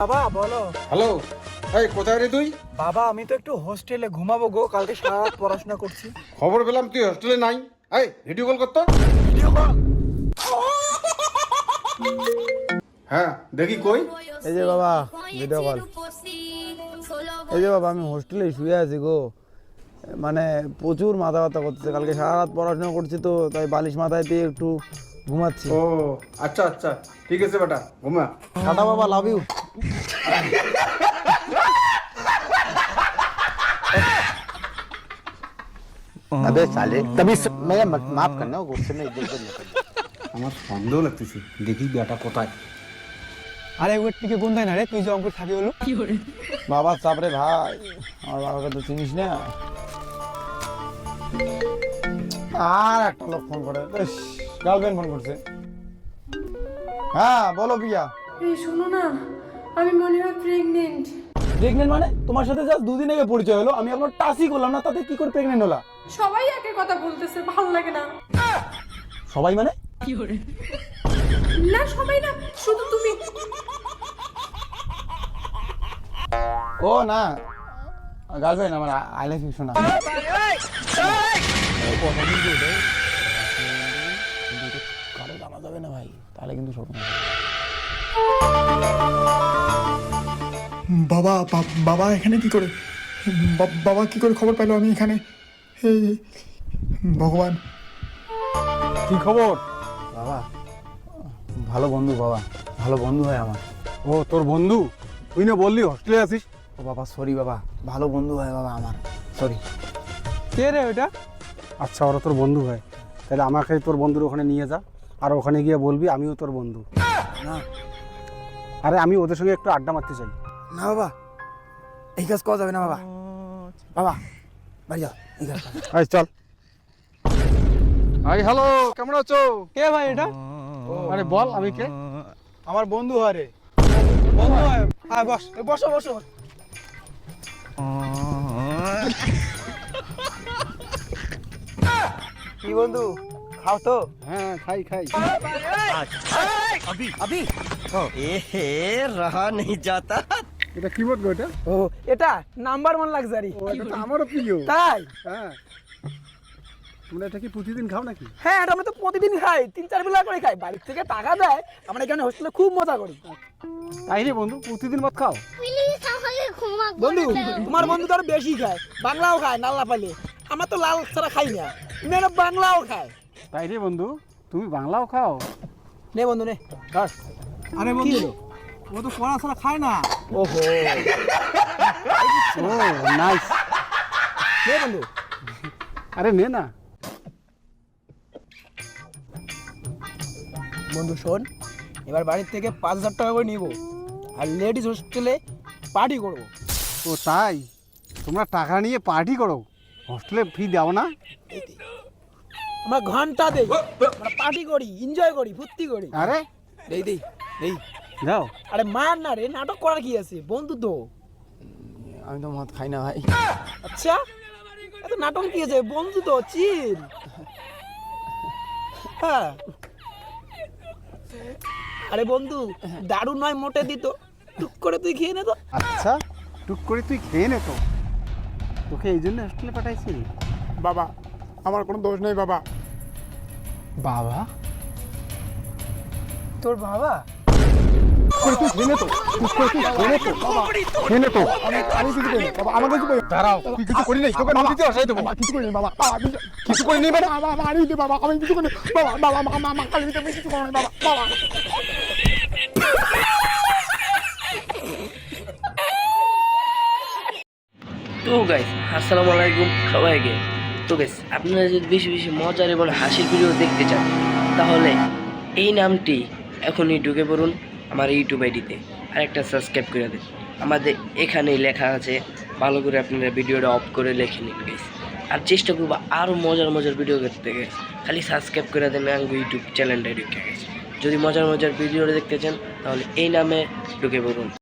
বাবা বলো। হ্যালো, এই কোথায় রে তুই? বাবা আমি তো একটু হোস্টেলে ঘুমাবো গো, কালকে সারা রাত পড়াশোনা করছি। খবর পেলাম তুই হোস্টেলে নাই। এই ভিডিও কল করতো। Video call? হ্যাঁ দেখি কই। এই যে বাবা ভিডিও কল। এই যে বাবা আমি হোস্টেলে শুয়ে আছি গো, মানে প্রচুর মাথা ব্যথা করতেছে, কালকে সারা রাত পড়াশোনা করছি তো তাই বালিশ মাথায় দিয়ে একটু ঘুমাচ্ছি। ও আচ্ছা আচ্ছা, ঠিক আছে বেটা, ঘুমা। টাটা বাবা, লাভ ইউ। अबे साले तभी मैं माफ करना गुस्से में इधर उधर निकल আমার সন্দেহ লাগতেছে, দেখি বেটা কোথায়। আরে ওর থেকে কোনটাই না রে, তুই যে অঙ্কুর থাকি হলো। বাবার চাপরে ভাই, আমার বাবাকে তো চিনিস না। আর একটা লোক ফোন করে, গার্লফ্রেন্ড ফোন করছে। হ্যাঁ বলো প্রিয়া। এই শোনো না, আমি মনে হয় প্রেগনেন্ট। প্রেগনেন্ট মানে? তোমার সাথে জাস্ট দুদিন আগে পরিচয় হলো, আমি এখন টাচই করলাম না, তাতে কি করে প্রেগনেন্ট হলা? সবাই একের কথা বলতেছে, ভালো লাগে না। সবাই মানে? না সবাই না, শুধু তুমি। ও না, গার্লফ্রেন্ড আমার, আই লাভ ইউ শোনা। কারো জানা যাবে না ভাই, তাহলে কিন্তু শোনো। বাবা বাবা এখানে কি করে? বাবা কি করে খবর পেলো আমি এখানে? হে ভগবান। কি খবর? বাবা ভালো বন্ধু, বাবা ভালো বন্ধু হয় আমার। ও তোর বন্ধু? তুই না বললি হোস্টেলে আছিস? ও বাবা সরি বাবা, ভালো বন্ধু হয় বাবা আমার, সরি। কে রে ওটা? আচ্ছা ওরা তোর বন্ধু হয়, তাহলে আমাকে তোর বন্ধুর ওখানে নিয়ে যা, আর ওখানে গিয়ে বলবি আমিও তোর বন্ধু। না আরে আমি ওদের সঙ্গে একটু আড্ডা মারতে চাই। না বাবা, এই কাজ করা যাবে না বাবা। বাবা বাড়ি যাও, এই কাজ করা যাবে না। আয় চল। আই হ্যালো, কেমন আছো? কে ভাই এটা? আরে বল আমি কে? আমার বন্ধু হয় রে। বন্ধু হয়? হ্যাঁ বস, বসো বসো। কি বন্ধু, খাও তো? হ্যাঁ খাই খাই। रहा नहीं जाता। এটা কি বলবো এটা? ও এটা নাম্বার 1 লাক্সারি। ও এটা তো আমারও প্রিয়। তাই? হ্যাঁ, তোমরা এটা কি প্রতিদিন খাও নাকি? হ্যাঁ এটা আমরা তো প্রতিদিন খাই, 3-4 বেলা করে খাই, বাড়ির থেকে টাকা দেয়, আমরা এখানে হোস্টেলে খুব মজা করি। তাই রে বন্ধু, প্রতিদিন মত খাও? বন্ধু তোমার বন্ধু তো আরো বেশি খায়, বাংলাও খায় নাল্লা পাইলে, আমার তো লাল ছাড়া খাই না, মেয়েরা বাংলাও খায়। তাই রে বন্ধু, তুমি বাংলাও খাও? নে বন্ধু নে ধর। আরে বন্ধু ও তো পড়া ছাড়া খায় না। ওহো ও নাইস। নে বন্ধু। আরে নে না। বন্ধু শোন, এবার বাড়ির থেকে 5,000 টাকা করে নিব, আর লেডিস হোস্টেলে পার্টি করবো। ও তাই? তোমরা টাকা নিয়ে পার্টি করো, হোস্টেলে ফি দাও না? আমরা ঘন্টা দেই, আমরা পার্টি করি, এনজয় করি, ফুর্তি করি। আরে দেই দেই দেই। যাও। আরে মার না রে, নাটক করার কি আছে, বন্ধু তো। আমি তো মদ খাই না ভাই। আচ্ছা এত নাটক কি আছে, বন্ধু তো, চিল। হ্যাঁ আরে বন্ধু দারু নয় মোটে দিত, টুক করে তুই খেয়ে নে তো। আচ্ছা টুক করে তুই খেয়ে নে তো, তোকে এই জন্য হোস্টেলে পাঠাইছি? বাবা আমার কোনো দোষ নেই বাবা। বাবা তোর বাবা? দাঁড়াও, তুই কিছু করি নাই, তোকে নদীতে আসাই দেবো। কিছু করিনি বাবা, কিছু করি নাই মানে? বাবা মারি দে বাবা, আমি কিছু করিনি বাবা, বাবা মা কালি দিতে কিছু করিনি বাবা, বাবা। তো গাইস আসসালামু আলাইকুম সবাইকে। তো গাইস আপনারা যদি বেশি বেশি মজার এবং হাসির ভিডিও দেখতে চান তাহলে এই নামটি এখনই ঢুকে পড়ুন আমার ইউটিউব আইডিতে, আর একটা সাবস্ক্রাইব করে দিন। আমাদের এখানেই লেখা আছে, ভালো করে আপনারা ভিডিওটা অফ করে লিখে নিন গাইস। আর চেষ্টা করবো আরও মজার মজার ভিডিও দেখতে গাইস, খালি সাবস্ক্রাইব করে দেন আমার ইউটিউব চ্যানেলটা ঢুকে গাইস। যদি মজার মজার ভিডিও দেখতে চান তাহলে এই নামে ঢুকে পড়ুন।